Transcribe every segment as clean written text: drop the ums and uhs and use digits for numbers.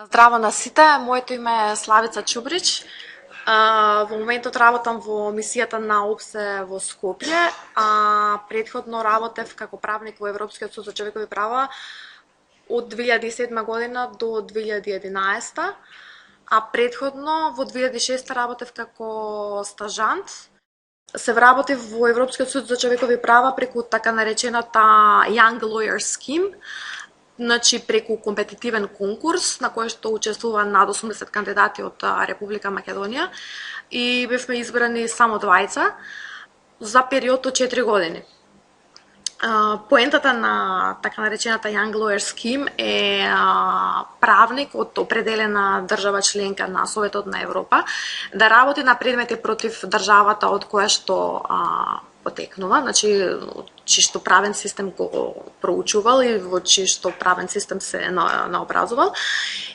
Здраво на сите, моето име е Славица Чубрич. Во моментот работам во мисијата на ОПСЕ во Скопје, претходно работев како правник во Европскиот суд за човекови права од 2007 година до 2011, а претходно во 2006 работев како стажант. Се вработив во Европскиот суд за човекови права преку така наречената Young Lawyer Scheme, значи преку компетитивен конкурс на кој што учествува над 80 кандидати од Република Македонија и бевме избрани само двајца за период од 4 години. Поентата на така наречената Young Lawyer Scheme е правник од определена држава членка на Советот на Европа да работи на предмети против државата од која што потекнува, значи чишто правен систем го проучувал и во чишто правен систем се наобразувал,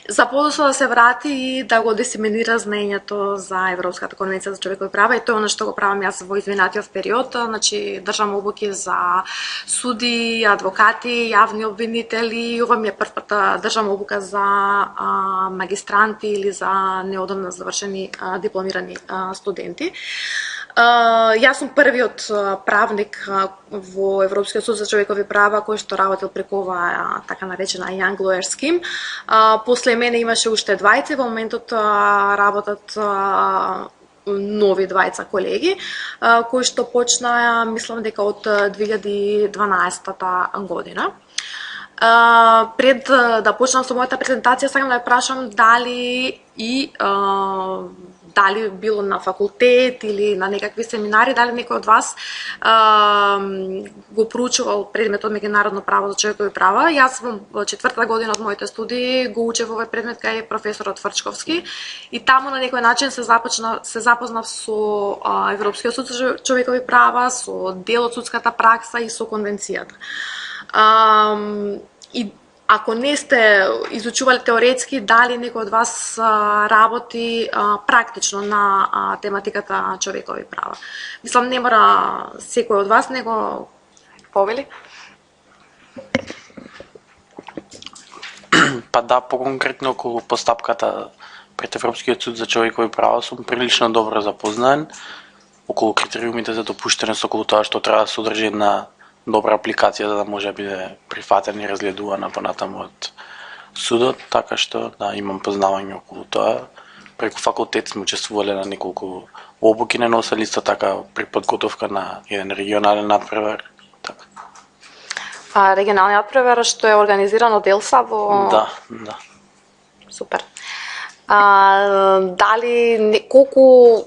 за подоцна да се врати и да го дисеминира знаењето за Европската конвенција за човекови права, и тоа е што го правам јас во изминатиот период, значи држам обуки за суди, адвокати, јавни обвинители, ова ми е првата држам обука за магистранти или за неодамна завршени дипломирани студенти. Јас сум првиот правник во Европскиот суд за човекови права кој што работил преку оваа така наречена Young Lawyer Scheme. После мене имаше уште двајца, во моментот работат нови двајца колеги, кои што почнаа, мислам дека од 2012 година. Пред да почнам со мојата презентација, сакам да ја прашам дали било на факултет или на некакви семинари, дали некој од вас го проучувал предметот меѓународно право за човекови права. Јас во четврта година од моите студии го учев овој предмет кај професорот Фрчковски и таму на некој начин се запознав со Европскиот суд за човекови права, со дел од судската пракса и со конвенцијата. И ако не сте изучували теоретски, дали некој од вас работи практично на тематиката човекови права? Мислам, не мора секој од вас, него повели. Па да, поконкретно околу постапката пред Европскиот суд за човекови права сум прилично добро запознаен, околу критериумите за допуштеност, околу тоа што треба да се одржи една добра апликација за да може да биде прифатена и разгледувана понатаму од судот, така што да, имам познавање околу тоа. Преку факултет сме учествувале на неколку обуки, не носели исто така при подготовка на еден регионален надпревар. Така. Регионалниот надпревар што е организиран од ЕЛСА во... Да. Супер. Дали колку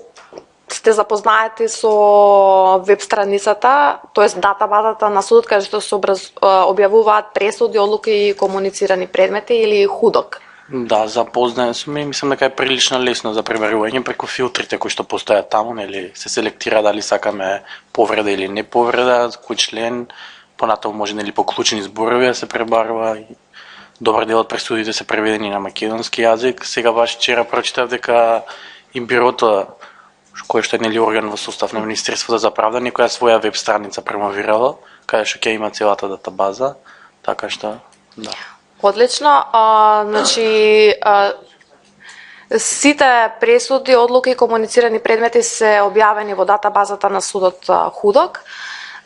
сте запознаети со веб страницата, тоест датабазата на судот каде што се објавуваат пресуди, одлуки и комуницирани предмети, или ХУДОК? Да, запознаен сум и мислам дека е прилично лесно за пребарување преку филтрите кои што постојат таму, нели се селектира дали сакаме повреда или не повреда, кој член, понатаму може нели по клучни зборови да се пребарува и добар дел од пресудите се преведени на македонски јазик. Сега баш вчера прочитав дека и бирото кој што е нели орган во состав на Министерството за правда, некоја своја веб страница промовирала, каде што ќе има целата датабаза, така што да. Одлично, значи сите пресуди, одлуки и комуницирани предмети се објавени во датабазата на судот ХУДОК,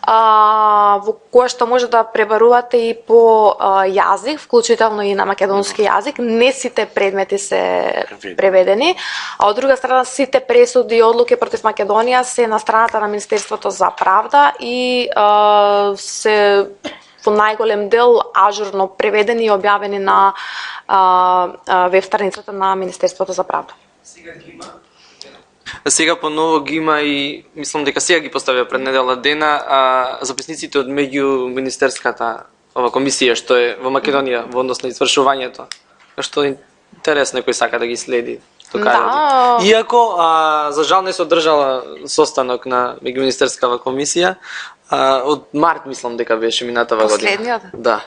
во која што може да пребарувате и по јазик, вклучително и на македонски јазик. Не сите предмети се преведени, а од друга страна сите пресуди и одлуки против Македонија се на страната на Министерството за правда и се во најголем дел ажурно преведени и објавени на веб страницата на Министерството за правда. Сега поново ги има и мислам дека сега ги поставија пред недела дена записниците од меѓу министерската комисија што е во Македонија во однос на извршувањето. Што е интересно, кој сака да ги следи. Да. Иако за жал не се одржала состанок на меѓуминистерската комисија, од март мислам дека беше минатава година. Последниот? Да.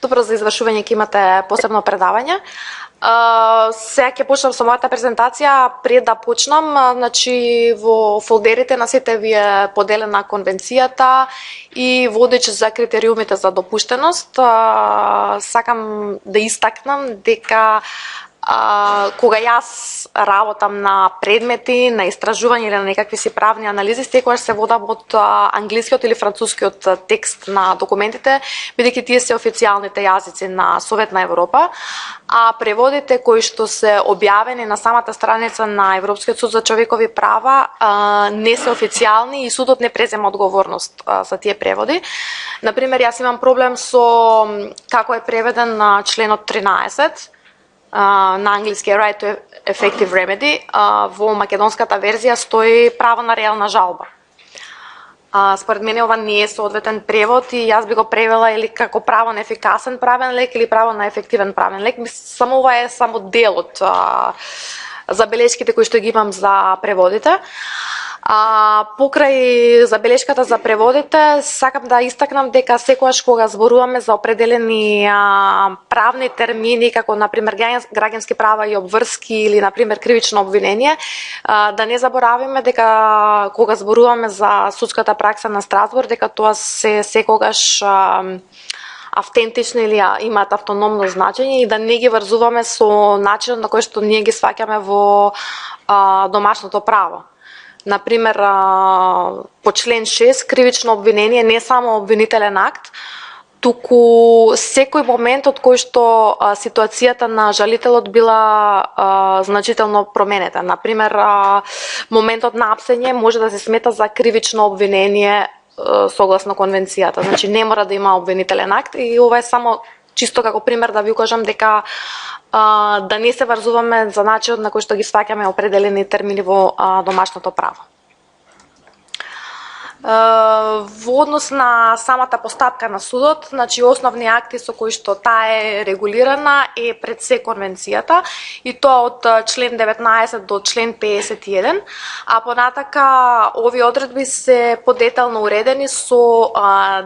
Добро, за извршување ќе имате посебно предавање. Сега ќе почнам со мојата презентација. Пред да почнам, значи во фолдерите на сите ви е поделена конвенцијата и водеч за критериумите за допуштеност. Сакам да истакнам дека кога јас работам на предмети, на истражување или на некакви си правни анализи, секогаш се водам од англискиот или францускиот текст на документите, бидејќи тие се официјалните јазици на Совет на Европа, а преводите кои што се објавени на самата страница на Европскиот суд за човекови права не се официјални и судот не презема одговорност за тие преводи. Например, јас имам проблем со како е преведен на членот 13 на англиски right to effective remedy, во македонската верзија стои право на реална жалба. Според мене ова не е соодветен превод и јас би го превела или како право на ефикасен правен лек или право на ефективен правен лек. Само ова е само дел од забелешките кои што ги имам за преводите. Покрај забелешката за преводите, сакам да истакнам дека секогаш кога зборуваме за определени правни термини, како например граѓански права и обврски или например кривично обвинение, да не заборавиме дека кога зборуваме за судската пракса на Страсбург, дека тоа се секогаш автентични или имаат автономно значење и да не ги врзуваме со начинот на кој што ние ги сваќаме во домашното право. Например, по член 6, кривично обвинение не само обвинителен акт, туку секој момент од кој што ситуацијата на жалителот била значително променета. Например, моментот на апсење може да се смета за кривично обвинение согласно конвенцијата. Значи не мора да има обвинителен акт и ова е само чисто како пример да ви укажам дека да не се врзуваме за начинот на кој што ги сваќаме определени термини во домашното право. Во однос на самата постапка на судот, значи основни акти со кои што таа е регулирана е пред се конвенцијата и тоа од член 19 до член 51, а понатака овие одредби се подетално уредени со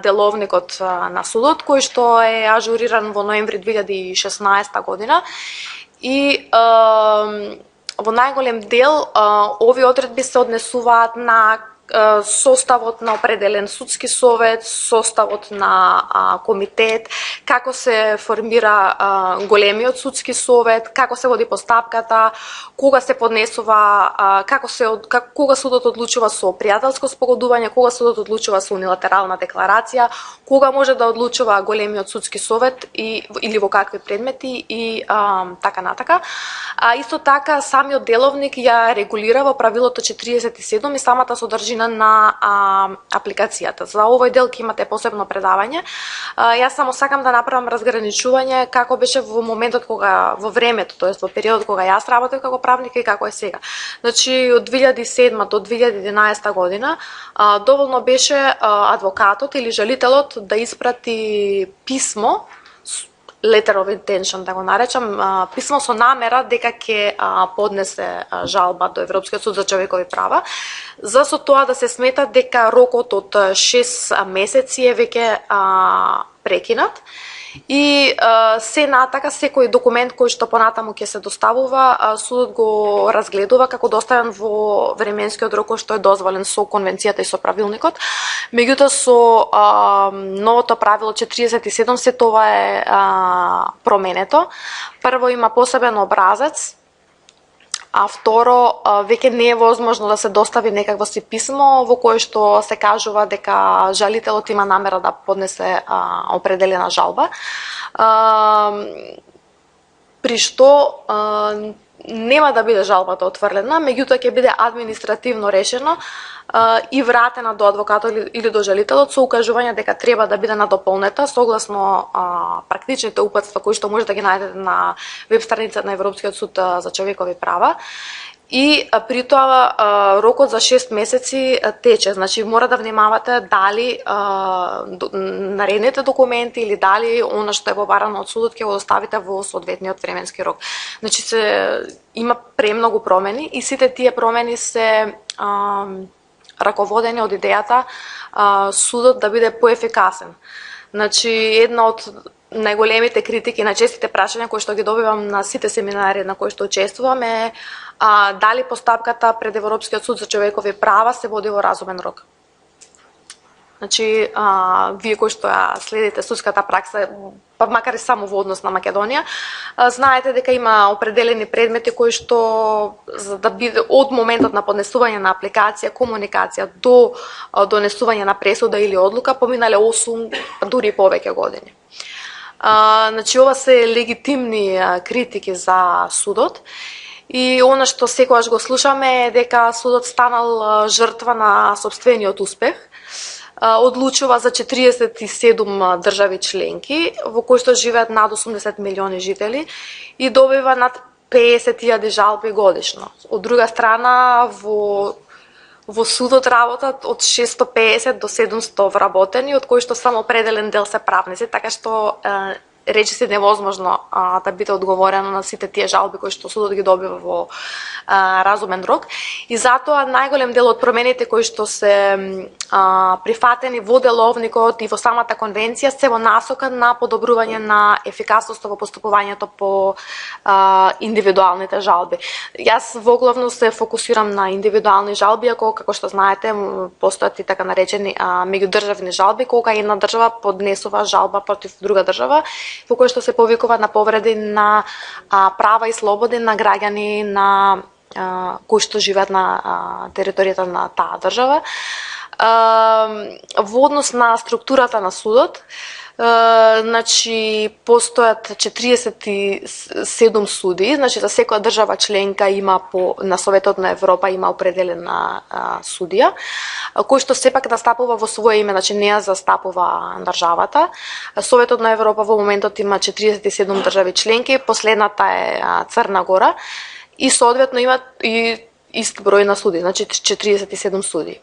деловникот на судот кој што е ажуриран во ноември 2016 година и во најголем дел овие одредби се однесуваат на составот на определен судски совет, составот на комитет, како се формира големиот судски совет, како се води постапката, кога се поднесува, кога судот одлучува со пријателско спогодување, кога судот одлучува со унилатерална декларација, кога може да одлучува големиот судски совет или во какви предмети и така натака. Исто така самиот деловник ја регулира во правилото 47 и самата содржина на апликацијата. За овој дел ќе имате посебно предавање. Јас само сакам да направам разграничување како беше во моментот кога во времето, тоест во периодот кога јас работев како правник и како е сега. Значи од 2007 до 2011 година доволно беше адвокатот или жалителот да испрати писмо, letter of intention да го наречам, писмо со намера дека ќе поднесе жалба до Европскиот суд за човекови права, за со тоа да се смета дека рокот од 6 месеци е веќе прекинат и се натака секој документ кој што понатаму ќе се доставува, судот го разгледува како доставен во временскиот рок што е дозволен со конвенцијата и со правилникот. Меѓутоа со новото правило 47 се тоа е променето. Прво има посебен образец, а второ, веќе не е возможно да се достави некакво си писмо во кое што се кажува дека жалителот има намера да поднесе определена жалба, при што нема да биде жалбата отфрлена, меѓутоа ќе биде административно решено и вратена до адвокатот или до жалителот со укажување дека треба да биде надополнета согласно практичните упатства кои што може да ги најдете на веб страница на Европскиот суд за човекови права. И при тоа рокот за 6 месеци тече, значи мора да внимавате дали наредните документи или дали она што е побарано од судот ќе го доставите во соодветниот временски рок. Значи има премногу промени и сите тие промени се раководени од идејата судот да биде поефикасен. Значи една од најголемите критики, најчестите прашања кои што ги добивам на сите семинари на кои што учествувам е дали постапката пред Европскиот суд за човекови права се води во разумен рок. Значи, вие кои што ја следите судската пракса, па макар и само во однос на Македонија, знаете дека има определени предмети кои што за да биде од моментот на поднесување на апликација, комуникација до донесување на пресуда или одлука поминале 8, дури повеќе години. Значи, ова се легитимни критики за судот и она што секогаш го слушаме е дека судот станал жртва на сопствениот успех, одлучува за 47 држави членки во кои што живеат над 80 милиони жители и добива над 50.000 жалби годишно. Од друга страна, во судот работат од 650 до 700 вработени, од кои што само определен дел се правници, така што речиси невозможно да биде одговорено на сите тие жалби кои што судот ги добива во разумен рок. И затоа најголем дел од промените кои што се прифатени во деловникот и во самата конвенција се во насока на подобрување на ефикасноста во постапувањето по индивидуалните жалби. Јас воглавно се фокусирам на индивидуални жалби, ако, како што знаете, постојат и така наречени меѓудржавни жалби, кога една држава поднесува жалба против друга држава, во кој што се повикува на повреди на права и слободи на граѓани на кои што живеат на територијата на таа држава. Во однос на структурата на судот, значи постојат 47 суди, значи за секоја држава членка има на Советот на Европа има определена судија, кој што сепак настапува во свое име, значи не ја застапува државата. Советот на Европа во моментот има 47 држави членки, последната е Црна Гора и соодветно има и ист број на суди, значи 47 суди.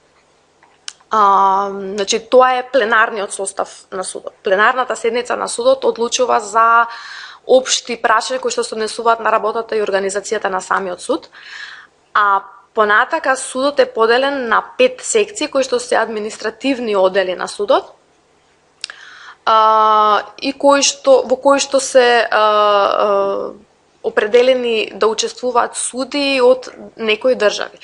Значи тоа е пленарниот состав на судот. Пленарната седница на судот одлучува за општи прашања кои што се однесуваат на работата и организацијата на самиот суд. А понатака судот е поделен на 5 секции кои што се административни одели на судот. И во кои што се определени да учествуваат суди од некои држави.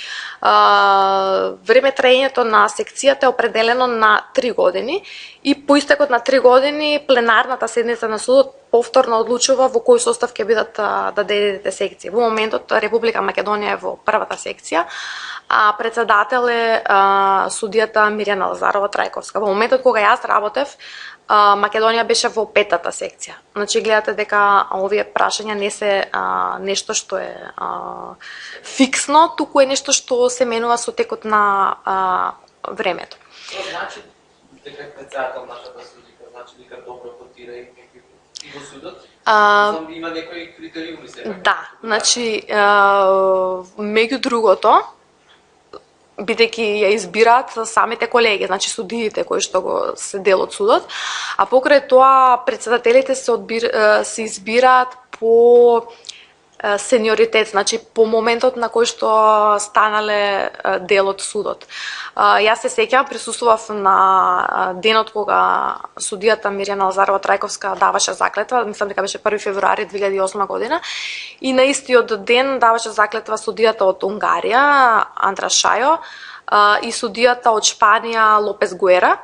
Време траењето на секцијата е определено на 3 години и по истекот на 3 години пленарната седница на судот повторно одлучува во кој состав ќе бидат дадените секции. Во моментот Република Македонија е во првата секција, а председател е судијата Мирјана Лазарова Трајковска. Во моментот кога јас работев, Македонија беше во 5-та секција. Значи гледате дека овие прашања не се нешто што е фиксно, туку е нешто што се менува со текот на времето. Тоа значи дека председател нашата судика, значи дека добро котира и во судот? Има некои критериуми се? Да, значи меѓу другото, бидејќи ја избираат самите колеги, значи судиите кои што го се дел од судот, а покрај тоа председателите се избираат по сениоритет, значи по моментот на кој што станале дел од судот. Јас се сеќавам, присуствував на денот кога судијата Мирјана Лазарова Трајковска даваше заклетва, мислам дека беше 1 февруари 2008 година, и на истиот ден даваше заклетва судијата од Унгарија, Андраш Шајо, и судијата од Шпанија, Лопес Гуера,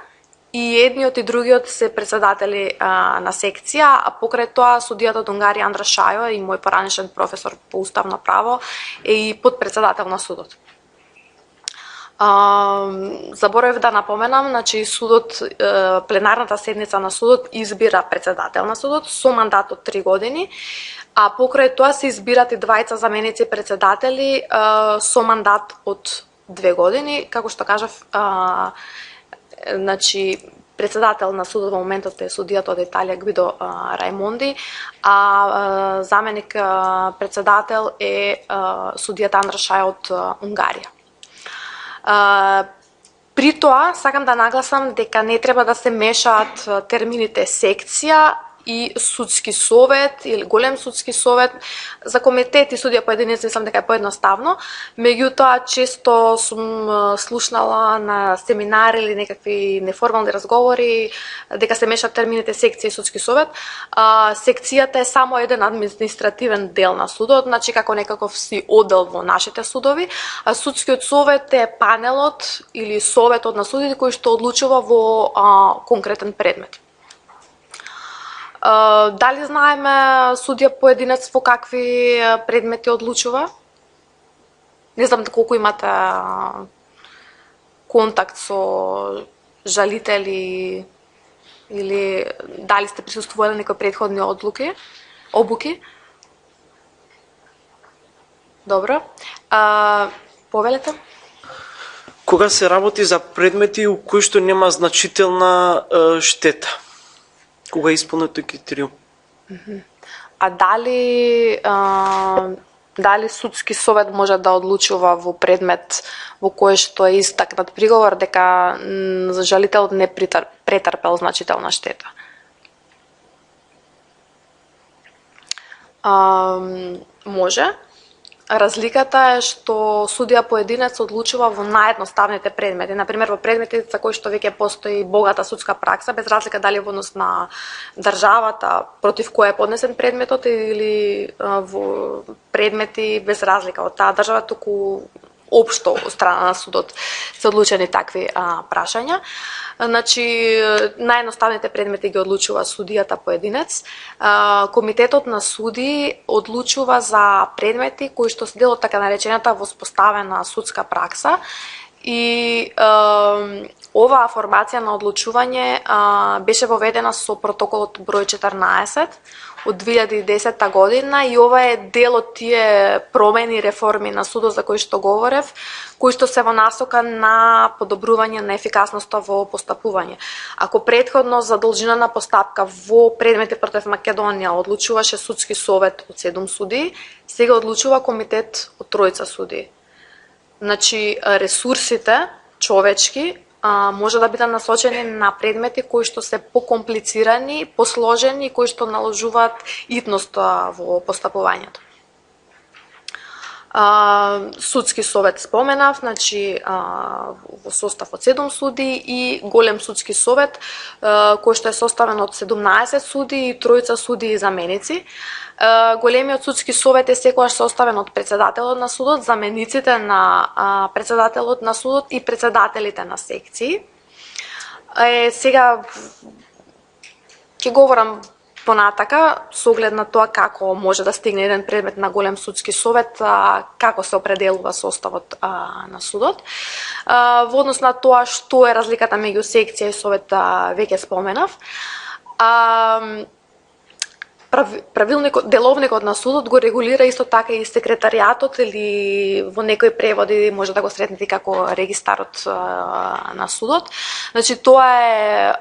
и едниот и другиот се председатели на секција, а покрај тоа судијата од Унгарија Андраш Шајо и мој поранешен професор по уставно право е и подпредседател на судот. Заборавив да напоменам, значи судот, пленарната седница на судот избира председател на судот со мандат од 3 години, а покрај тоа се избират и двајца заменици председатели со мандат од 2 години, како што кажав, значи председател на судот во моментот е судијата од Италија Гвидо Рајмонди, а заменик председател е судијата Андраш Шајо од Унгарија. При тоа сакам да нагласам дека не треба да се мешаат термините секција и судски совет или голем судски совет. За комитет и судија по единица мислам дека е поедноставно, меѓутоа често сум слушнала на семинари или некакви неформални разговори дека се мешаат термините секција и судски совет. Секцијата е само еден административен дел на судот, значи како некаков си одел во нашите судови, а судскиот совет е панелот или советот на судите кој што одлучува во конкретен предмет. Дали знаеме судија поединец во какви предмети одлучува? Не знам колку имате контакт со жалители или дали сте присуствували некои претходни обуки? Добро. Повелете? Кога се работи за предмети у кои што нема значителна штета? Кога е исполнет тој критериум? А дали судски совет може да одлучува во предмет во кој што е истакнат приговор дека жалителот не претрпел значителна штета? Може. Разликата е што судија поединец одлучува во наједноставните предмети. Например, во предмети за кои што веќе постои богата судска пракса, без разлика дали во однос на државата против која е поднесен предметот или во предмети без разлика од таа држава, туку општо од страна на судот се одлучени такви прашања. Значи, наједноставните предмети ги одлучува судијата поединец. Комитетот на суди одлучува за предмети кои што се дел од така наречената воспоставена судска пракса и оваа формација на одлучување беше воведена со протоколот број 14 од 2010 година и ова е дел од тие промени и реформи на судот за кои што говорев, кои што се во насока на подобрување на ефикасноста во постапување. Ако претходно за должина на постапка во предмети против Македонија одлучуваше судски совет од 7 суди, сега одлучува комитет од 3 суди. Значи, ресурсите човечки може да бидат насочени на предмети кои што се покомплицирани, посложени и кои што наложуваат итност во постапувањето. Судски совет споменав, значи во состав од 7 суди и голем судски совет кој што е составен од 17 суди и 3 суди и заменици. Големиот судски совет е секогаш составен од председателот на судот, замениците на председателот на судот и председателите на секции. Сега ќе говорам понатака со оглед на тоа како може да стигне еден предмет на голем судски совет, како се определува составот на судот. Во однос на тоа што е разликата меѓу секција и совет веќе споменав. Деловникот на судот го регулира исто така и секретаријатот или во некои преводи може да го сретнете како регистарот на судот. Значи тоа е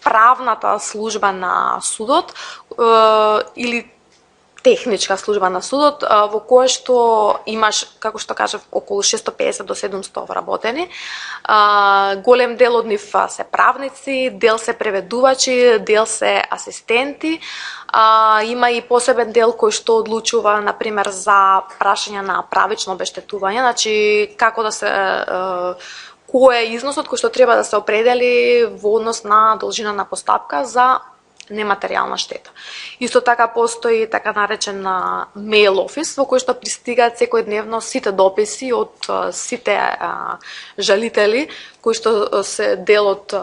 правната служба на судот или техничка служба на судот во која што имаш, како што кажав, околу 650 до 700 вработени. Голем дел од нив се правници, дел се преведувачи, дел се асистенти. Има и посебен дел кој што одлучува, например, за прашања на правично обештетување, значи како да се кој е износот кој што треба да се определи во однос на должина на постапка за нематеријална штета. Исто така постои така наречен mail office во кој што пристигаат секојдневно сите дописи од сите жалители кои што се дел од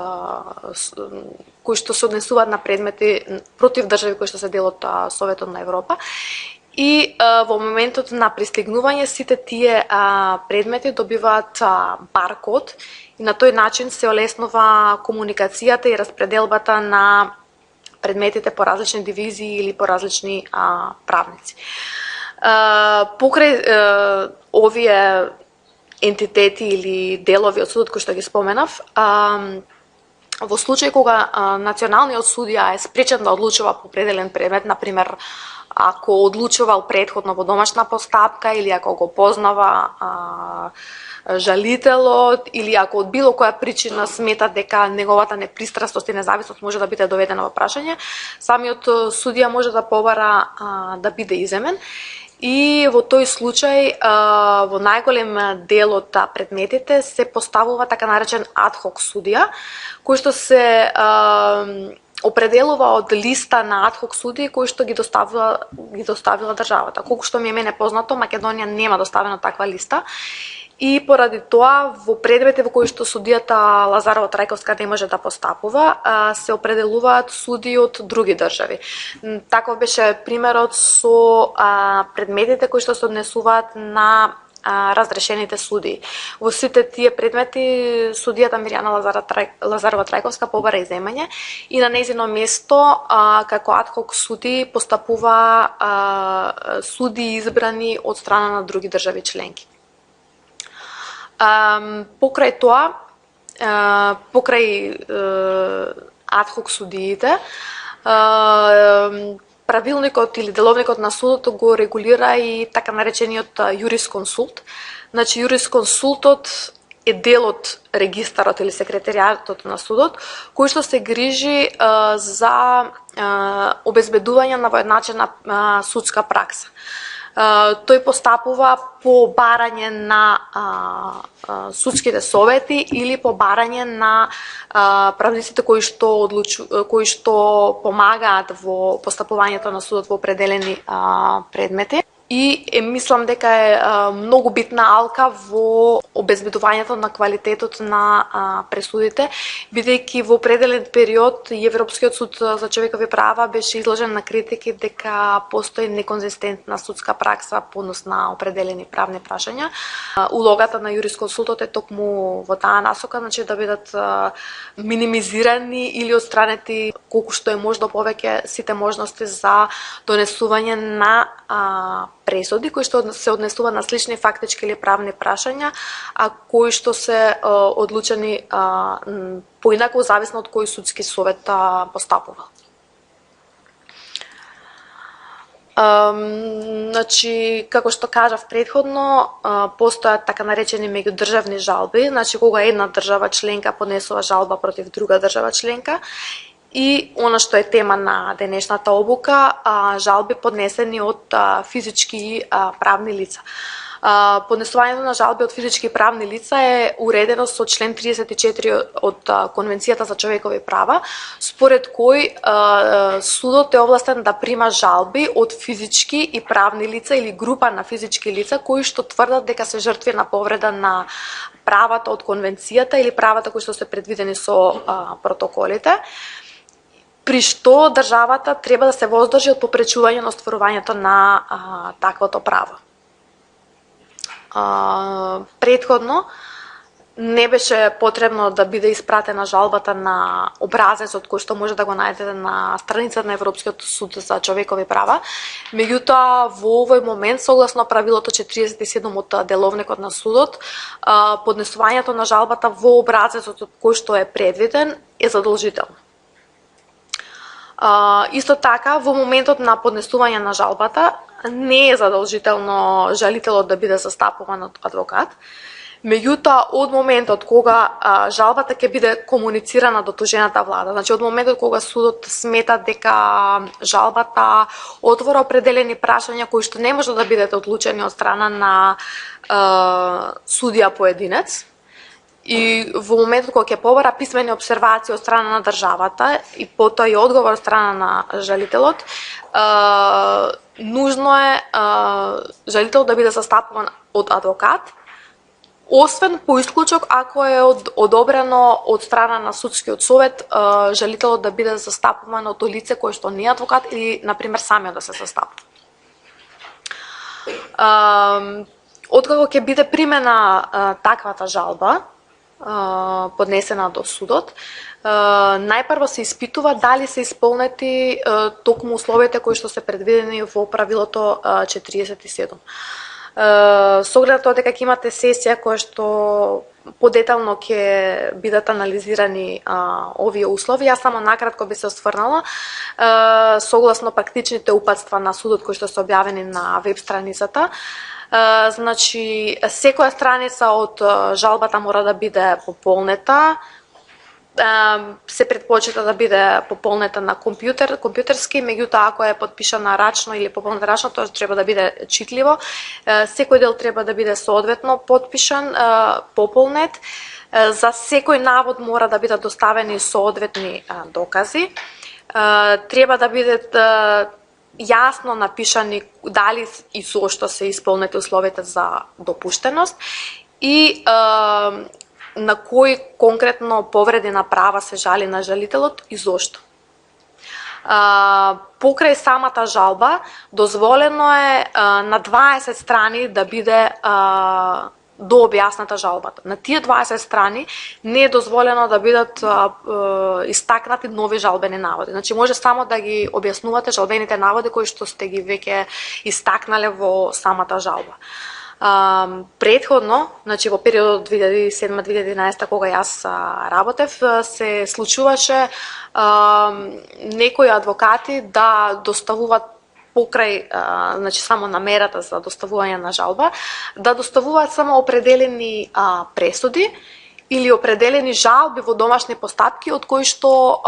кои што се однесуваат на предмети против држави кои што се дел од Советот на Европа. И во моментот на пристигнување сите тие предмети добиваат баркод и на тој начин се олеснува комуникацијата и распределбата на предметите по различни дивизии или по различни правници. Покрај овие ентитети или делови од судот кои што ги споменав, во случај кога националниот судија е спречен да одлучува по определен предмет, например, ако одлучувал претходно во домашна постапка или ако го познава жалителот или ако од било која причина смета дека неговата непристрасност и независност може да биде доведена во прашање, самиот судија може да побара да биде иземен. И во тој случај, во најголем дел од предметите се поставува така наречен адхок судија, кој што се определува од листа на адхок судии кои што ги доставила државата. Колку што ми е мене познато, Македонија нема доставена таква листа. И поради тоа, во предмети во кои што судијата Лазарова Трајковска не може да постапува, се определуваат судии од други држави. Таков беше примерот со предметите кои што се однесуваат на разрешените судии. Во сите тие предмети судијата Мирјана Лазарова Трајковска побара иземање и на нејзино место како адхок судии постапува судии избрани од страна на други држави членки. Покрај тоа, покрај адхок судиите, правилникот или деловникот на судот го регулира и така наречениот јурисконсулт. Значи, јурисконсултот е дел од регистарот или секретаријатот на судот, кој што се грижи за обезбедување на воедначена судска пракса. Тој постапува по барање на судските совети или по барање на правниците кои што помагаат во постапувањето на судот во определени предмети. И мислам дека е многу битна алка во обезбедувањето на квалитетот на пресудите, бидејќи во определен период и Европскиот суд за човекови права беше изложен на критики дека постои неконзистентна судска пракса по однос на определени правни прашања. Улогата на јурисконсултот е токму во таа насока, значи да бидат минимизирани или отстранети колку што е можно повеќе сите можности за донесување на пресуди кои што се однесуваат на слични фактички или правни прашања, а кои што се одлучени поинаку зависно од кој судски совет постапува. Значи, како што кажав предходно, постојат така наречени меѓудржавни жалби, значи кога една држава членка поднесува жалба против друга држава членка. И она што е тема на денешната обука, жалби поднесени од физички и правни лица. Поднесувањето на жалби од физички и правни лица е уредено со член 34 од Конвенцијата за човекови права, според кој судот е овластен да прима жалби од физички и правни лица или група на физички лица кои што тврдат дека се жртви на повреда на правата од Конвенцијата или правата кои што се предвидени со протоколите, при што државата треба да се воздржи од попречување на остварувањето на таквото право. Претходно не беше потребно да биде испратена жалбата на образецот кој што може да го најдете на страницата на Европскиот суд за човекови права. Меѓутоа, во овој момент, согласно правилото 47 од деловникот на судот, поднесувањето на жалбата во образецот кој што е предвиден е задолжително. Исто така, во моментот на поднесување на жалбата не е задолжително жалителот да биде застапуван од адвокат. Меѓутоа, од моментот кога жалбата ќе биде комуницирана до тужената влада, значи од моментот кога судот смета дека жалбата отвора определени прашања кои што не може да бидат одлучени од страна на судија поединец, и во моментот кога ќе побара писмени обсервации од страна на државата и потоа и одговор од страна на жалителот, нужно е жалителот да биде застапуван од адвокат, освен по исклучок ако е одобрено од страна на судскиот совет жалителот да биде застапуван од лице кое што не е адвокат или, например, самиот да се застапува. Откако ќе биде примена таквата жалба, поднесена до судот, најпрво се испитува дали се исполнети токму условията кои што се предвидени во правилото 47. Со оглед на тоа дека ќе имате сесија која што подетално ќе бидат анализирани овие услови. Јас само накратко би се осврнала согласно практичните упатства на судот кои што се објавени на веб страницата. Значи, секоја страница од жалбата мора да биде пополнета. Се предпочита да биде пополнета на компјутерски, меѓутоа ако е подпишана рачно или пополнета рачно, тоа треба да биде читливо. Секој дел треба да биде соодветно подпишан, пополнет. За секој навод мора да бидат доставени соодветни докази. Треба да бидат јасно напишани дали и зошто се исполнети условите за допуштеност и на кои конкретно повреди на права се жали на жалителот и зошто. Покрај самата жалба, дозволено е на 20 страни да биде дообјасната жалбата. На тие 20 страни не е дозволено да бидат истакнати нови жалбени наводи. Значи може само да ги објаснувате жалбените наводи кои што сте ги веќе истакнале во самата жалба. Предходно, значи во периодот 2007-2011 кога јас работев, се случуваше некои адвокати да доставуваат покрај значи само намерата за доставување на жалба, да доставуваат само определени пресуди или определени жалби во домашни постапки од кои што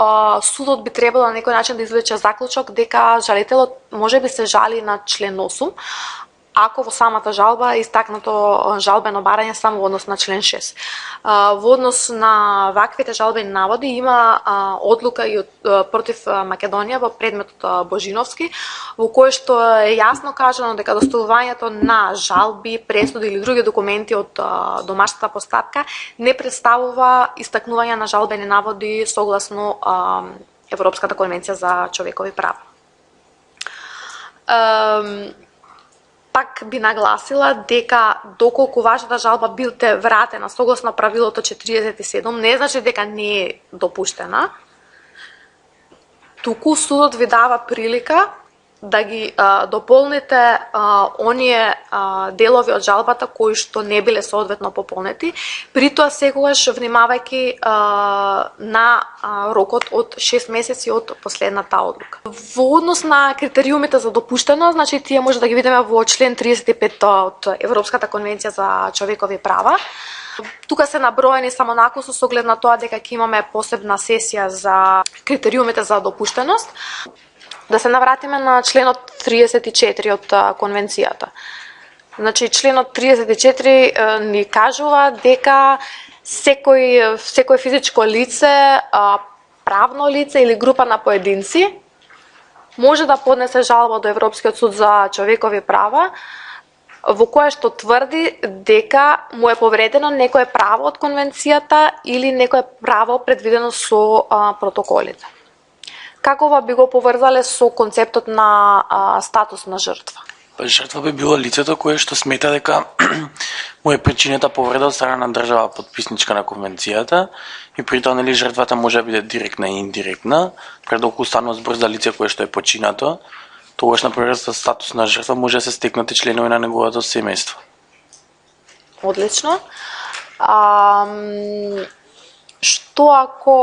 судот би требало на некој начин да извлече заклучок дека жалителот можеби се жали на член 8, ако во самата жалба е истакнато жалбено барање само во однос на член 6. Во однос на ваквите жалбени наводи има одлука и против Македонија во предметот Божиновски, во кој што е јасно кажано дека доставувањето на жалби, пресуди или други документи од домашната постапка не представува истакнување на жалбени наводи согласно Европската конвенција за човекови права. Пак би нагласила дека доколку вашата жалба билте вратена согласно правилото 47, не значи дека не е допуштена, туку судот ви дава прилика да ги дополните оние делови од жалбата кои што не биле соодветно пополнети, при тоа секогаш внимавајќи на рокот од 6 месеци од последната одлука. Во однос на критериумите за допуштеност, значи тие може да ги видиме во член 35 од Европската конвенција за човекови права. Тука се наброени само накусо со оглед на тоа дека ќе имаме посебна сесија за критериумите за допуштеност. Да се навратиме на членот 34 од конвенцијата. Значи, членот 34 ни кажува дека секој физичко лице, правно лице или група на поединци може да поднесе жалба до Европскиот суд за човекови права во која што тврди дека му е повредено некое право од конвенцијата или некое право предвидено со протоколите. Како ова би го поврзале со концептот на статус на жртва? Жртва би било лицето кое што смета дека му е причинета повреда од страна на држава подписничка на конвенцијата и при тоа нели жртвата може да биде директна и индиректна, предолку уставно збор за лице кое што е починато, тогаш например за статус на жртва може да се стекнат и членови на неговото семејство. Одлично. Што ако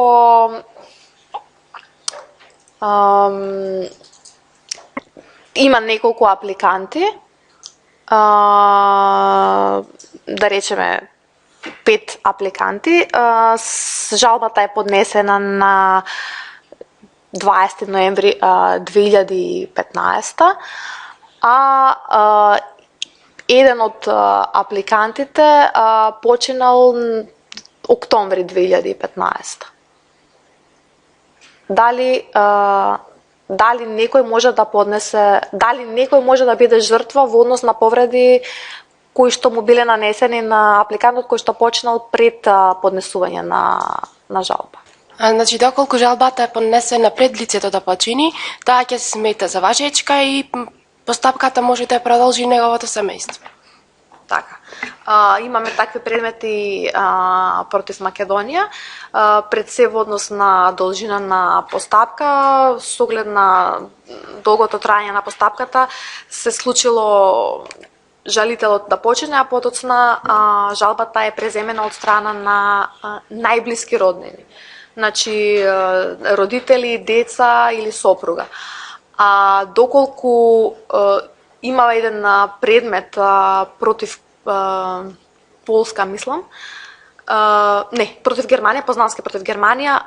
има неколку апликанти, да речеме 5 апликанти, жалбата е поднесена на 20 ноември 2015, еден од апликантите починал октомври 2015. Дали некој може да поднесе, дали некој може да биде жртва во однос на повреди кои што му биле нанесени на апликантот кој што почнал пред поднесување на жалба? Значи, доколку жалбата е поднесена пред лицето да почини, таа ќе се смета за важечка и постапката може да ја продолжи неговото семејство. Така. Имаме такви предмети против Македонија, пред се во однос на должина на постапка, со оглед на долгото трајање на постапката, се случило жалителот да почине, а потоцна жалбата е преземена од страна на најблиски роднини. Значи, родители, деца или сопруга. А доколку имава еден предмет против Полска, мислам, против Германија, познански против Германија,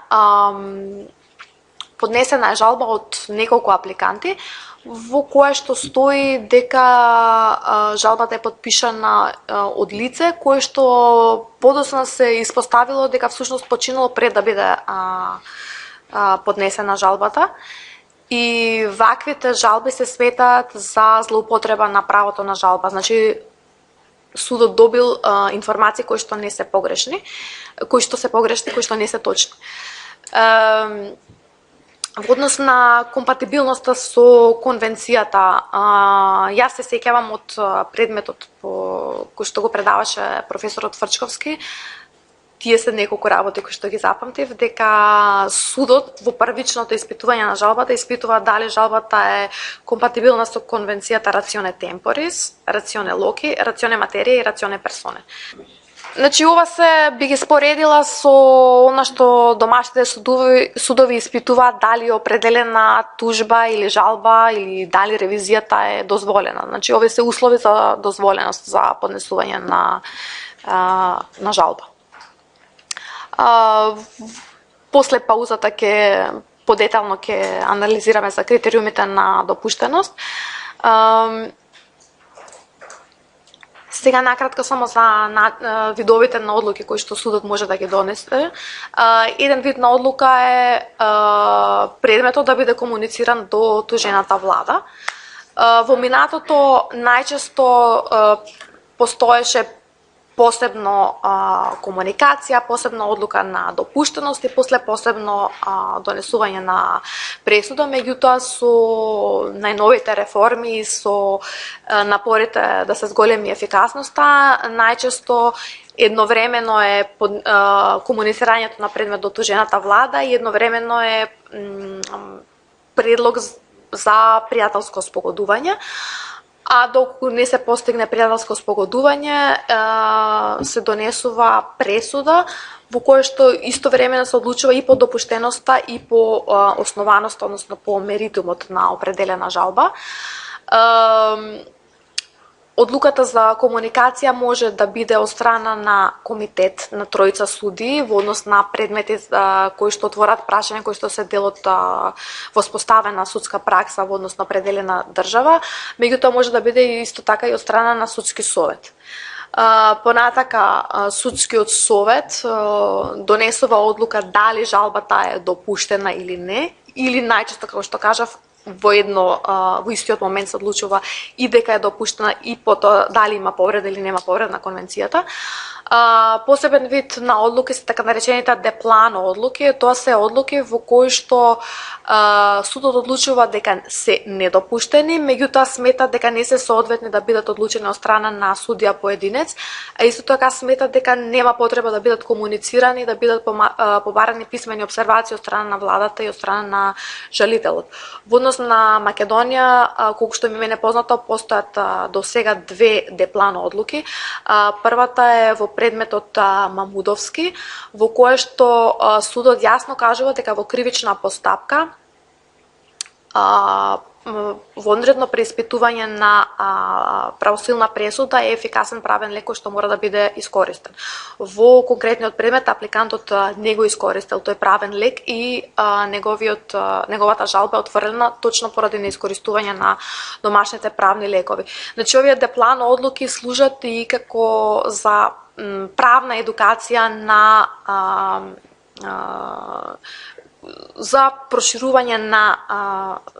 поднесена е жалба од неколку апликанти, во која што стои дека жалбата е подпишана од лице кое што подоцна се испоставило дека всушност починало пред да биде поднесена жалбата. И ваквите жалби се сметаат за злоупотреба на правото на жалба. Значи, судот добил информации кои што не се погрешни, кои што не се точни. Во однос на компатибилноста со конвенцијата, јас се сеќавам од предметот кој што го предаваше професорот Фрчковски, тие се неколку работи кои што ги запамтив, дека судот во првичното испитување на жалбата испитува дали жалбата е компатибилна со конвенцијата рационе темпорис, рационе локи, рационе материја и рационе персоне. Значи, ова се би ги споредила со она што домашните судови испитуваат дали определена тужба или жалба или дали ревизијата е дозволена. Значи, овие се услови за дозволеност за поднесување на жалба. После паузата подетално ќе анализираме за критериумите на допуштеност. Сега накратко само за видовите на одлуки кои што судот може да ги донесе. Еден вид на одлука е предметот да биде комунициран до тужената влада. Во минатото најчесто постоеше посебно комуникација, посебна одлука на допуштеност и после посебно донесување на пресуда, меѓутоа со најновите реформи и со напорите да се зголеми ефикасноста, најчесто едновремено е комуницирањето на предмет до тужената влада и едновремено е предлог за пријателско спогодување. А доколку не се постигне пријателско спогодување, се донесува пресуда во која што истовремено се одлучува и по допуштеноста и по основаноста, односно по меритумот на определена жалба. Одлуката за комуникација може да биде од страна на комитет на тројца суди во однос на предмети кои што отворат прашање, кои што се дел од воспоставена судска пракса во однос на определена држава, меѓутоа може да биде исто така и од страна на судски совет. Понатака, судскиот совет донесува одлука дали жалбата е допуштена или не, или најчесто, како што кажав, во истиот момент се одлучува и дека е допуштена и потоа дали има повреда или нема повреда на конвенцијата. Посебен вид на одлуки се така наречените деплано одлуки. Тоа се одлуки во кои што судот одлучува дека се недопуштени, меѓутоа смета дека не се соодветни да бидат одлучени од страна на судија поединец, а исто така смета дека нема потреба да бидат комуницирани, да бидат побарани писмени обсервации од страна на владата и од страна на жалителот. Во однос на Македонија, колку што ми мене познато, постојат до сега две деплано одлуки. Првата е во предметот Мамудовски, во кое што судот јасно кажува дека во кривична постапка во одредно преиспитување на правосилна пресуда е ефикасен правен лек кој што мора да биде искористен. Во конкретниот предмет апликантот не го искористил тој правен лек и неговата жалба е отворена точно поради неискористување на домашните правни лекови. Значи, овие деплано одлуки служат и како за правна едукација за проширување на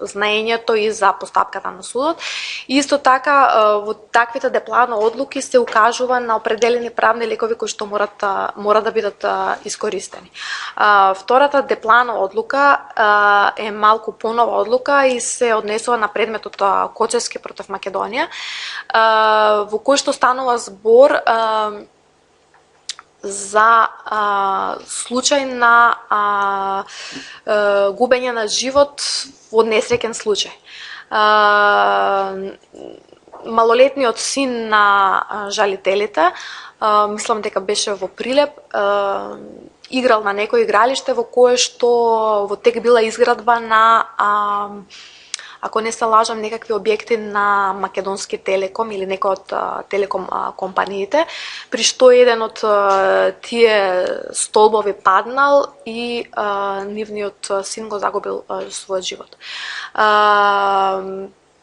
знаењето и за постапката на судот. Исто така, во таквите деплано одлуки се укажува на определени правни лекови кои што мора да бидат искористени. Втората деплано одлука е малку понова одлука и се однесува на предметот Кочевски против Македонија, во кој што станува збор за случај на губење на живот во несреќен случај. малолетниот син на жалителите, мислам дека беше во Прилеп, играл на некој игралиште во кое што во тек била изградба на ако не се лажам, некакви објекти на Македонски Телеком или некој од телеком компаниите, при што еден од тие столбови паднал и нивниот син го загубил својот живот.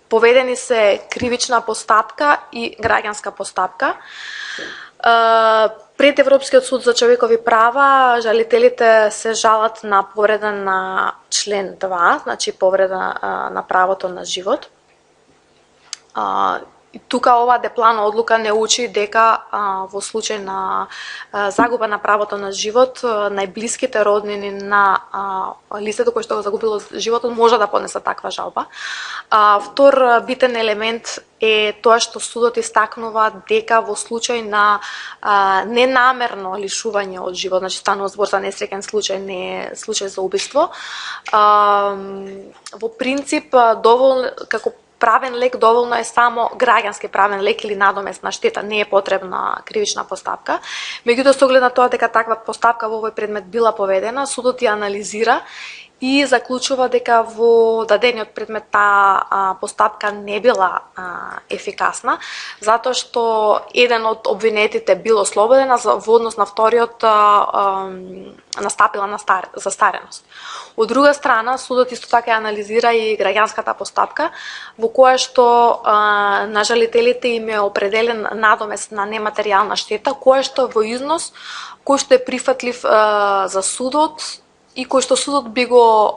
Поведени се кривична постапка и граѓанска постапка. Пред Европскиот суд за човекови права, жалителите се жалат на повреда на член 2, значи повреда на правото на живот. Тука ова деплана одлука не учи дека во случај на загуба на правото на живот, најблиските роднини на лицето кој што го загубило животот може да поднесат таква жалба. Втор битен елемент е тоа што судот истакнува дека во случај на ненамерно лишување од живот, значи станува збор за несреќен случај, не случај за убиство, во принцип доволно како правен лек доволно е само граѓански правен лек или надоместна штета, не е потребна кривична постапка. Меѓутоа, со оглед на тоа дека таква постапка во овој предмет била поведена, судот ја анализира и заклучува дека во дадениот предмет таа постапка не била ефикасна, затоа што еден од обвинетите бил ослободен, а во однос на вториот настапила застареност. Од друга страна, судот исто така анализира и граѓанската постапка, во која што на жалителите им е определен надомест на нематеријална штета, која што во износ, кој што е прифатлив за судот и кој што судот би го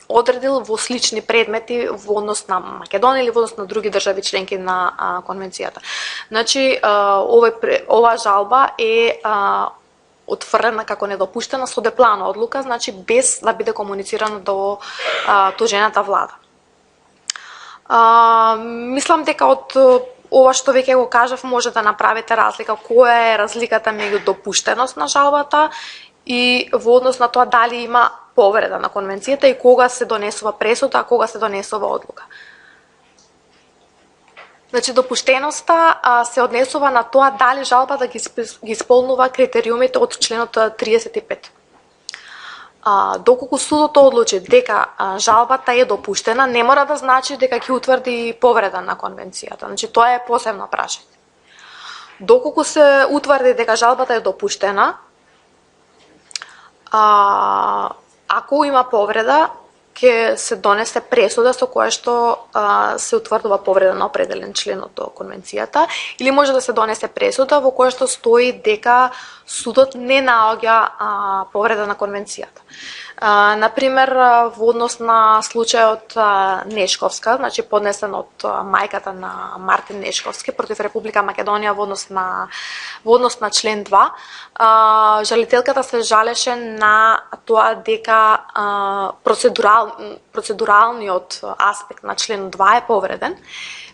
одредил во слични предмети во однос на Македонија или во однос на други држави членки на конвенцијата. Значи, ова жалба е отфрлена како недопуштена со деплана одлука, значи без да биде комуницирано до тужената влада. Мислам дека од ова што веќе го кажав може да направите разлика која е разликата меѓу допуштеност на жалбата и во однос на тоа дали има повреда на конвенцијата и кога се донесува пресуда, а кога се донесува одлука. Значи, допуштеноста се однесува на тоа дали жалбата ги исполнува критериумите од членот 35. Доколку судот одлучи дека жалбата е допуштена, не мора да значи дека ќе утврди повреда на конвенцијата. Значи, тоа е посебно прашање. Доколку се утврди дека жалбата е допуштена, ако има повреда, ќе се донесе пресуда со која што се утврдува повреда на определен член од конвенцијата, или може да се донесе пресуда во која што стои дека судот не наоѓа повреда на конвенцијата. Например, во однос на случајот Нешковска, значи поднесен од мајката на Мартин Нешковски против Република Македонија во однос на член 2, жалителката се жалеше на тоа дека процедуралниот аспект на член 2 е повреден.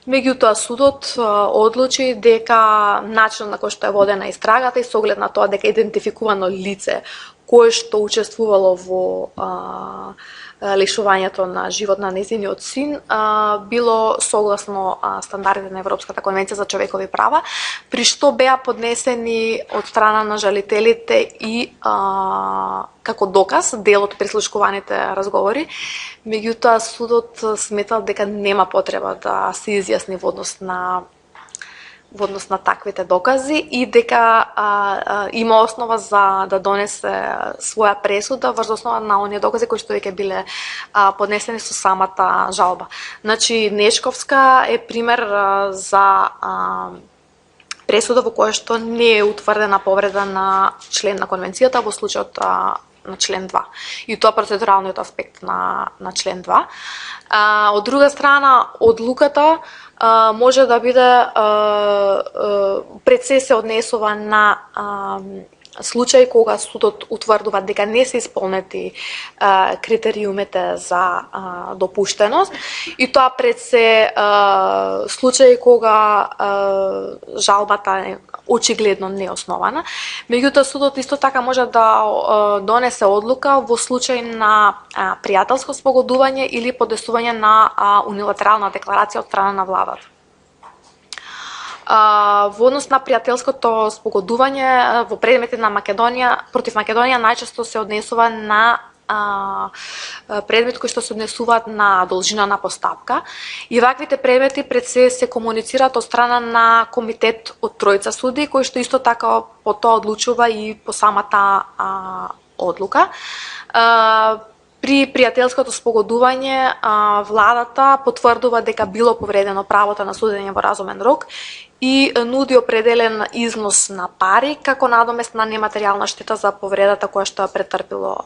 Меѓутоа, судот одлучи дека начинот на кој што е водена истрагата и со оглед на тоа дека идентификувано лице кое што учествувало во лишувањето на живот на нејзиниот син било согласно стандардите на Европската конвенција за човекови права, при што беа поднесени од страна на жалителите и како доказ дел од прислушкуваните разговори, меѓутоа судот сметал дека нема потреба да се изјасни во однос на таквите докази и дека има основа за да донесе своја пресуда врз основа на оние докази кои што веќе биле поднесени со самата жалба. Значи, Нешковска е пример за пресуда во која што не е утврдена повреда на член на конвенцијата во случајот на член 2. И тоа процедуралниот аспект на член 2. Од друга страна, одлуката може да биде пред се однесува на случај кога судот утврдува дека не се исполнети критериумите за допуштеност и тоа пред се случај кога жалбата е очигледно неоснована. Меѓутоа, судот исто така може да донесе одлука во случај на пријателско спогодување или подесување на унилатерална декларација од страна на владата. Во однос на пријателското спогодување во предмети на Македонија, против Македонија најчесто се однесува на предмети кои што се однесуваат на должина на постапка и ваквите предмети пред се комуницираат од страна на комитет од тројца суди кои што исто така потоа одлучува и по самата одлука. При пријателското спогодување владата потврдува дека било повредено правото на судење во разумен рок и нуди определен износ на пари како надомест на нематеријална штета за повредата која што ја претрпело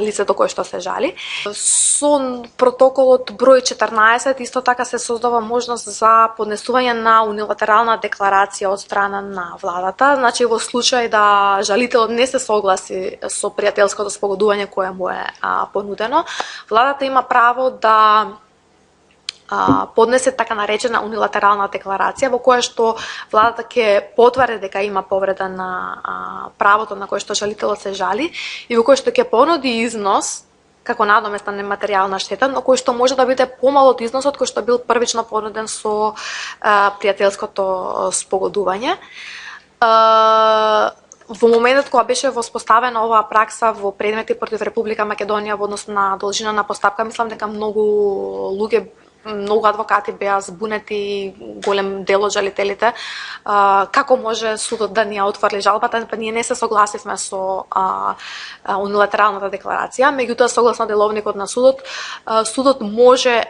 лицето кое што се жали. Со протоколот број 14 исто така се создава можност за поднесување на унилатерална декларација од страна на владата. Значи во случај да жалителот не се согласи со пријателското спогодување кое му е понудено, владата има право да поднесе така наречена унилатерална декларација во која што владата ќе потврди дека има повреда на правото на кое што жалителот се жали и во кој што ќе понуди износ како надомест на нематеријална штета, но кој што може да биде помал од износот кој што бил првично понуден со пријателското спогодување. Во моментот кога беше воспоставена оваа пракса во предмети против Република Македонија во однос на должина на постапка, мислам дека многу адвокати беа збунети и голем дел од жалителите како може судот да ни ја отфрли жалбата, па ние не се согласивме со унилатералната декларација, меѓутоа согласно деловникот на судот, судот може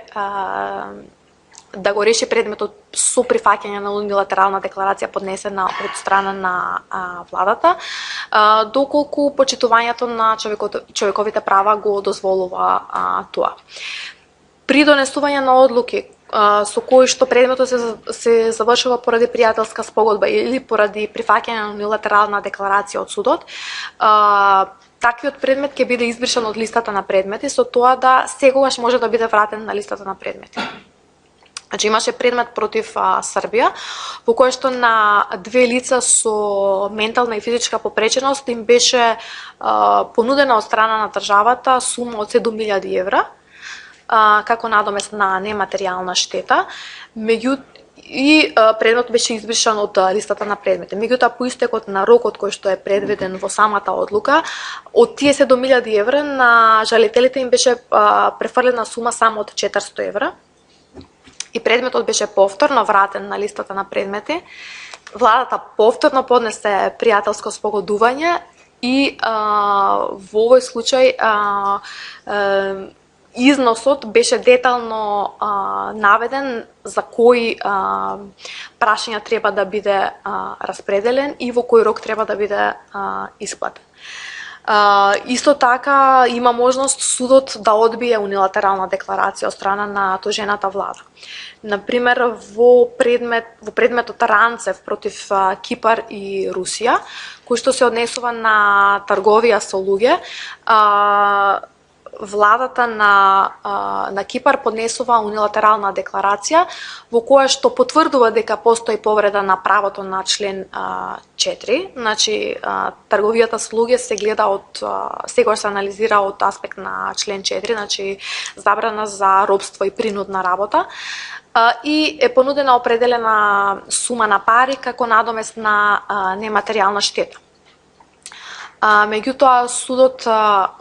да го реши предметот со прифаќање на унилатерална декларација поднесена од страна на владата, доколку почитувањето на човековите права го дозволува тоа. При донесување на одлуки со кои што предметот се завршува поради пријателска спогодба или поради прифаќање на унилатерална декларација од судот, таквиот предмет ќе биде избришан од листата на предмети со тоа да секогаш може да биде вратен на листата на предмети. Значи имаше предмет против Србија, во кој што на две лица со ментална и физичка попреченост им беше понудена од страна на државата сума од 7.000 евра, како надомест на нематеријална штета, и предметот беше избришан од листата на предмети. Меѓутоа, по истекот на рокот кој што е предвиден во самата одлука, од тие 7.000 евра на жалителите им беше префрлена сума само од 400 евра и предметот беше повторно вратен на листата на предмети. Владата повторно поднесе пријателско спогодување и во овој случај износот беше детално наведен за кои прашања треба да биде распределен и во кој рок треба да биде исплатен. Исто така има можност судот да одбие унилатерална декларација од страна на тожената влада. Например, во предметот Ранцев против Кипар и Русија, кој што се однесува на трговија со луѓе, владата на Кипар поднесува унилатерална декларација во која што потврдува дека постои повреда на правото на член 4, значи трговијата со луѓе се гледа секогаш се анализира од аспект на член 4, значи забрана за робство и принудна работа, и е понудена определена сума на пари како надомест на нематеријална штета. Меѓутоа, судот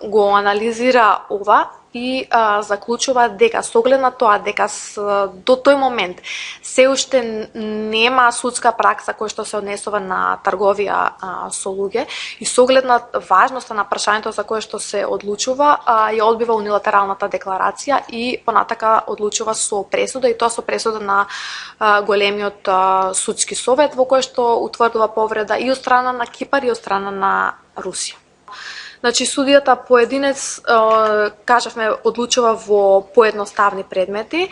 го анализира ова и заклучува дека со оглед на тоа дека до тој момент се уште нема судска пракса која што се однесува на трговија со луѓе и со оглед на важноста на прашањето за кое што се одлучува, ја одбива унилатералната декларација и понатака одлучува со пресуда, и тоа со пресуда на големиот судски совет во кој што утврдува повреда и од страна на Кипар и од страна на Русија. Значи, судијата поединец, кажавме, одлучува во поедноставни предмети.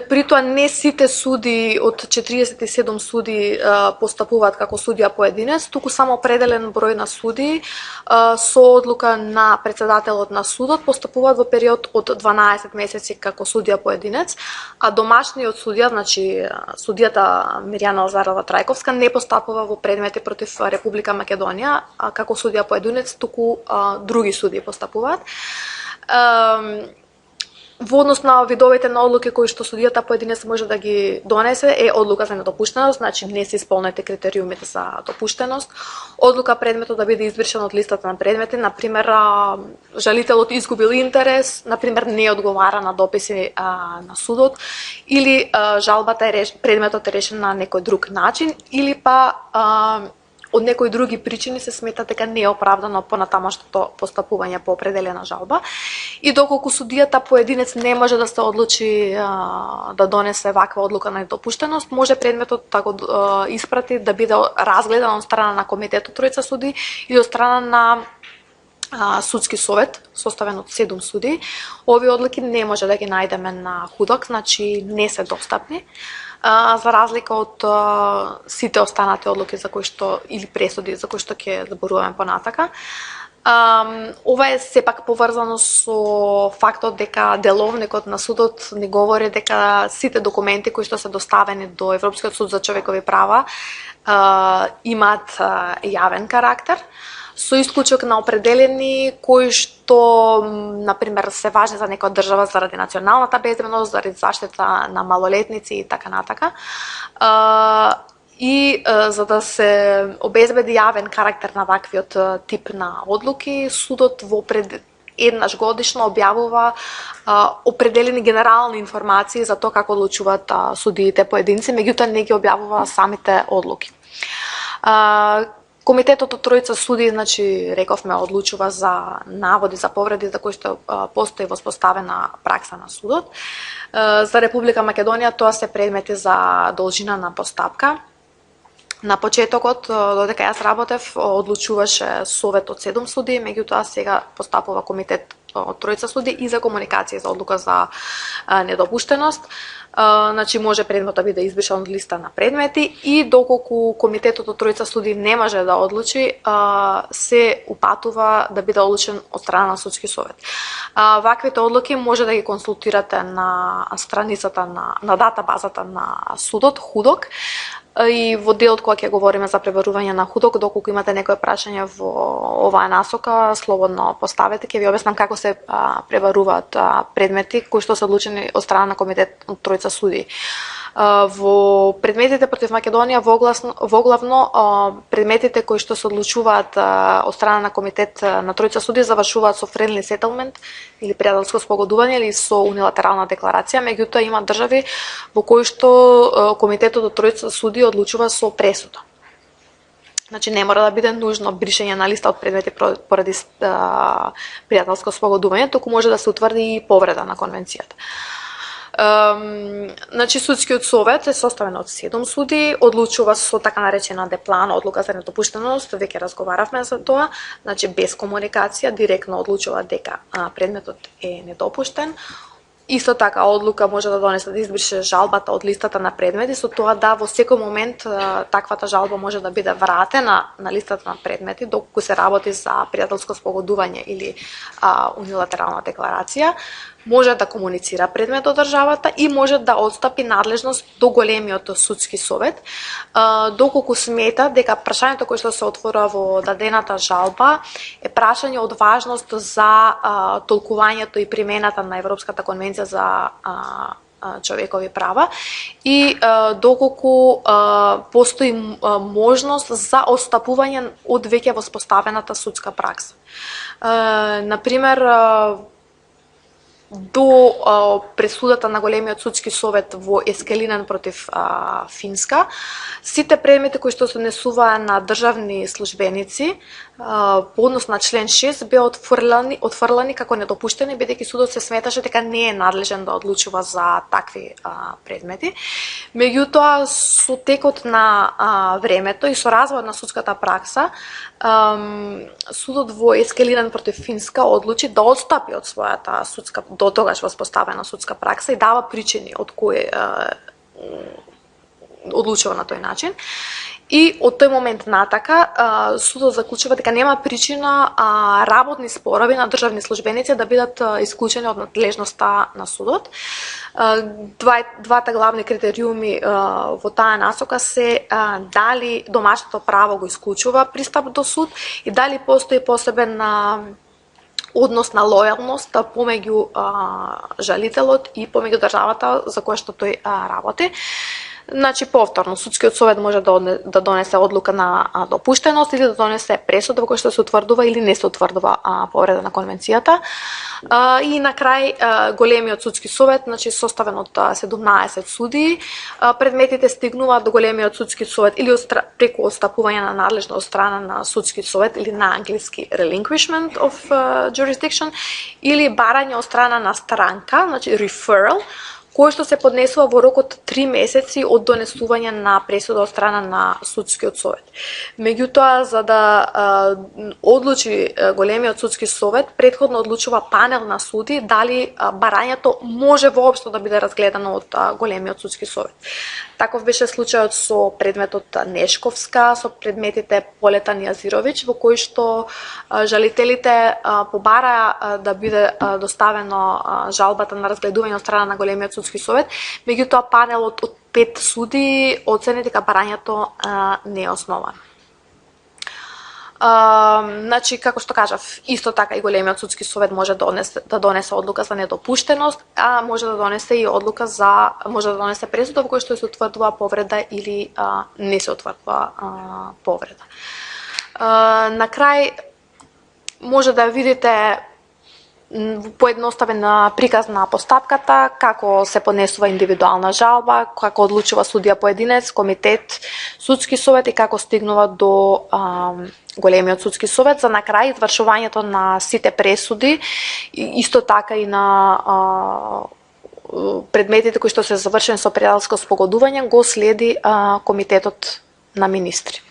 При тоа не сите суди од 47 суди постапуваат како судија поединец, туку само определен број на суди со одлука на председателот на судот постапуваат во период од 12 месеци како судија поединец, а домашниот судија, значи судијата Мирјана Лазарова Трајковска, не постапува во предмети против Република Македонија како судија поединец, туку други суди постапуваат. Во однос на видовите на одлуки кои што судијата поединец може да ги донесе е одлука за недопуштеност, значи не се исполнети критериумите за допуштеност, одлука предметот да биде избришен од листата на предмети, например жалителот изгубил интерес, например не одговара на дописи на судот, или жалбата предметот е решен на некој друг начин, или па од некои други причини се смета дека не е оправдано понатамошното постапување по определена жалба. И доколку судијата поединец не може да се одлучи да донесе ваква одлука на недопуштеност, може предметот да го испрати да биде разгледан од страна на комитетот тројца суди или од страна на судски совет, составен од 7 суди. Овие одлуки не може да ги најдеме на ХУДОК, значи не се достапни. За разлика од сите останати одлуки за кои што или пресуди за кои што ќе зборуваме понатака. Ова е сепак поврзано со фактот дека деловникот на судот ни говори дека сите документи кои што се доставени до Европскиот суд за човекови права имаат јавен карактер, со исклучок на определени кои што, например, се важни за некоја држава заради националната безбедност, заради заштита на малолетници и така натака. И за да се обезбеди јавен карактер на ваквиот тип на одлуки, судот еднаш годишно објавува определени генерални информации за тоа како одлучуваат судиите поединци, меѓутоа не ги објавува самите одлуки. Комитетот од тројца суди, значи, рековме, одлучува за наводи за повреди за кои што постои воспоставена пракса на судот. За Република Македонија тоа се предмети за должина на постапка. На почетокот, додека јас работев, одлучуваше совет од 7 суди, меѓутоа сега постапува комитет од тројца суди и за комуникација за одлука за недопуштеност. Значи може предметот да биде избришан од листа на предмети и доколку комитетот од тројца суди не може да одлучи, се упатува да биде одлучен од страна на судски совет. Ваквите одлуки може да ги консултирате на страницата на датабазата на судот ХУДОК. И во делот кога ќе говориме за пребарување на ХУДОК, доколку имате некој прашање во оваа насока, слободно поставете, ќе ви објаснам како се пребаруваат предмети кои што се одлучени од страна на комитет од тројца суди. Во предметите против Македонија воглавно предметите кои што се одлучуваат од страна на комитет на тројца суди завршуваат со friendly settlement или пријателско спогодување или со унилатерална декларација, меѓутоа има држави во кои што комитетот од тројца суди одлучува со пресуда. Значи не мора да биде нужно бришење на листа од предмети поради пријателско спогодување, туку може да се утврди и повреда на конвенцијата. Значи судскиот совет е составен од 7 суди, одлучува со така наречена деплан, одлука за недопуштеност, веќе разговаравме за тоа, значи без комуникација, директно одлучува дека предметот е недопуштен. Исто така одлука може да донесе да избрише жалбата од листата на предмети, со тоа да во секој момент таквата жалба може да биде вратена на листата на предмети доколку се работи за пријателско спогодување или унилатерална декларација. Може да комуницира предметот државата и може да отстапи надлежност до големиот судски совет, доколку смета дека прашањето кое што се отворува во дадената жалба е прашање од важност за толкувањето и примената на Европската конвенција за човекови права и доколку постои можност за отстапување од веќе воспоставената судска пракса. Например, до пресудата на големиот судски совет во Ескелинен против Финска, сите предмети кои што се однесуваа на државни службеници по однос на член 6 беа отфрлани како недопуштени, бидејќи судот се сметаше дека не е надлежен да одлучува за такви предмети. Меѓутоа, со текот на времето и со развојот на судската пракса, судот во Ескелинен против Финска одлучи да отстапи од својата судска до тогаш воспоставена судска пракса и дава причини од кои одлучува на тој начин. И од тој момент натака судот заклучува дека нема причина работни спорови на државни службеници да бидат исклучени од надлежноста на судот. Двата главни критериуми во таа насока се дали домашното право го исклучува пристап до суд и дали постои посебен однос на лојалност помеѓу жалителот и помеѓу државата за која што тој работи. Значи, повторно, судскиот совет може да донесе одлука на допуштеност или да донесе пресуда во која што се утврдува или не се утврдува повреда на конвенцијата. И на крај, големиот судски совет, значи составен од 17 судии, предметите стигнуваат до големиот судски совет или преку отстапување на надлежност од страна на судски совет или на англиски relinquishment of jurisdiction или барање од страна на странка, значи referral, кој што се поднесува во рок од 3 месеци од донесување на пресуда од страна на судскиот совет. Меѓутоа, за да одлучи големиот судски совет, претходно одлучува панел на суди дали барањето може воопшто да биде разгледано од големиот судски совет. Таков беше случајот со предметот Нешковска, со предметите Полетан и Азировиќ, во кој што жалителите побараа да биде доставено жалбата на разгледување од страна на големиот судски совет, меѓутоа панелот од 5 суди оцени дека барањето не е основано. Значи, како што кажав, исто така и големиот судски совет може да донесе одлука за недопуштеност, а може да донесе и одлука може да донесе пресуда во која што се утврдува повреда или не се утврдува повреда. На крај може да видите поедноставен приказ на постапката, како се поднесува индивидуална жалба, како одлучува судија поединец, комитет, судски совет и како стигнува до големиот судски совет, за на крај извршувањето на сите пресуди, исто така и на предметите кои што се завршени со предалско спогодување, го следи комитетот на министри.